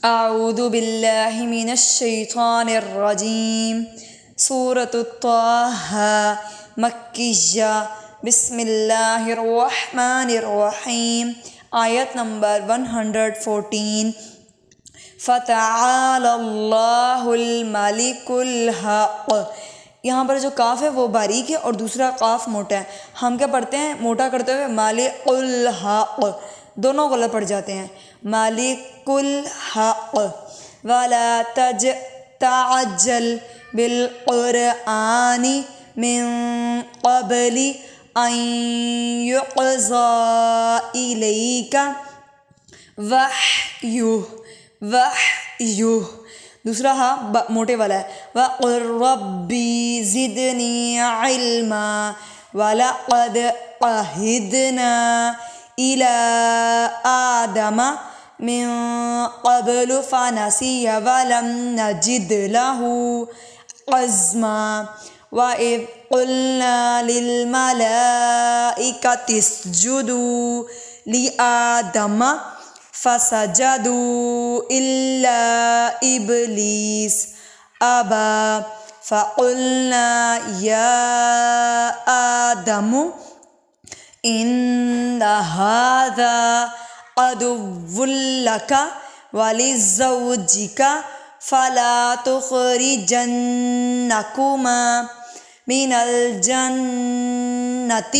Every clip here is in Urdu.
اعوذ باللہ من الشیطان الرجیم۔ سورۃ طٰہٰ مکیہ۔ بسم اللہ الرحمن الرحیم۔ آیت نمبر 114۔ فتعالی اللہ الملک الحق۔ یہاں پر جو کاف ہے وہ باریک ہے اور دوسرا کاف موٹا ہے۔ ہم کیا پڑھتے ہیں موٹا کرتے ہوئے مالک الحق، دونوں غلط پڑھ جاتے ہیں۔ مالک الحق۔ ولا تعجل بالقرآن من قبل ان يقضى الیک وحیہ۔ دوسرا ہاں موٹے والا ہے۔ وَقُلْ رَبِّ زِدْنِی عِلْمًا وَلَقَدْ عَهِدْنَا إِلَىٰ آدَمَ مِن قَبْلُ فَنَسِیَ وَلَمْ نَجِدْ لَهُ عَزْمًا۔ وَإِذْ قُلْنَا لِلْمَلَائِكَةِ اسْجُدُوا لِآدَمَ فسجدوا إلا إبليس أبى فقلنا يا آدم إن هذا عدو لك ولزوجك فلا تخرجنكما من الجنة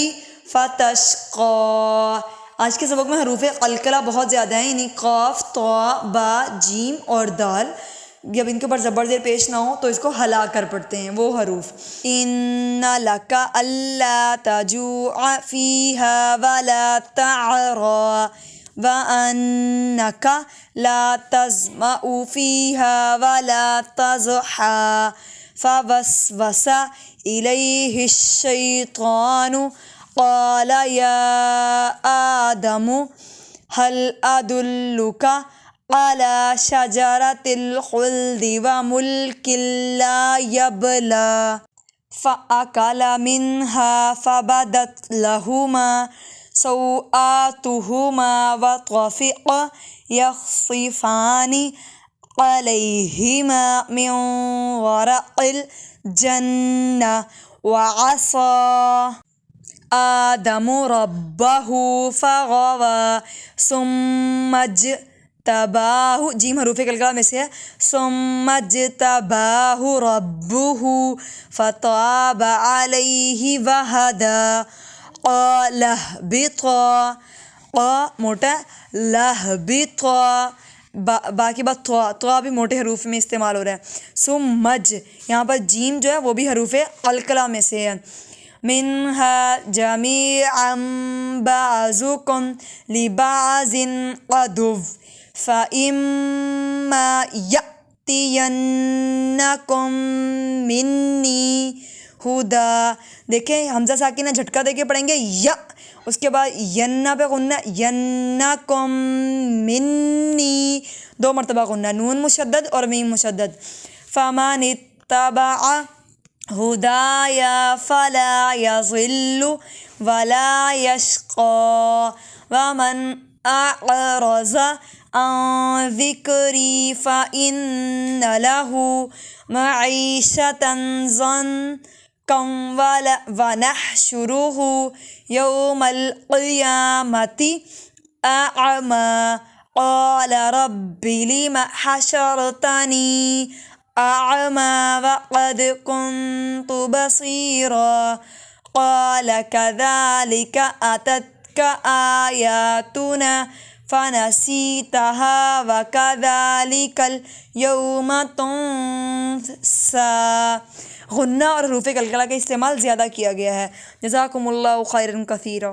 فتشقى۔ آج کے سبق میں حروف قلقلہ بہت زیادہ ہیں، یعنی قاف، طا، با، جیم اور دال۔ جب ان کے اوپر زبر زیر پیش نہ ہو تو اس کو ہلا کر پڑھتے ہیں وہ حروف۔ ان لک الا تجوع فیہا ولا تعری وانک لا تظمأ فیہا ولا تضحی۔ فوسوس الیہ الشیطان قال یا آدم هل أدلك على شجرة الخلد وملك لا يبلى فأكل منها فبدت لهما سوآتهما وطفقا يخصفان عليهما من ورق الجنة وعصى آدم ربہ فغوی ثم اجتباہ، جیم حروف قلقلہ میں سے ہے، ثم اجتباہ ربہ فتاب علیہ وہدی۔ قال اہبطا، قا موٹا، لہبطا، با کے بعد طا بھی موٹے حروف میں استعمال ہو رہا ہے۔ ثم یہاں پر جیم جو ہے وہ بھی حروف قلقلہ میں سے ہے۔ منها جميعا بعضكم لبعض عدو فإما يأتينكم مني ہدا۔ دیکھیں حمزہ ساکنہ جھٹکا دے کے پڑھیں گے یا، اس کے بعد ینا پہ غنہ، ینکم منی، 2 مرتبہ غنہ، نون مشدد اور میم مشدد۔ فمن اتبع ہدایا فلا یضل ولا یشقی ومن اعرض عن ذکری فإن له معیشة ضنکا ونحشره یوم القیامة اعمی قال رب لم حشرتنی اعمی وقد كنت بصیرا قال كذلك أتتك آیاتنا فنسیتها وكذلك اليوم تنسى۔ غنہ اور حروف قلقلہ کا استعمال زیادہ کیا گیا ہے۔ جزاکم اللہ خیرا کثیرا۔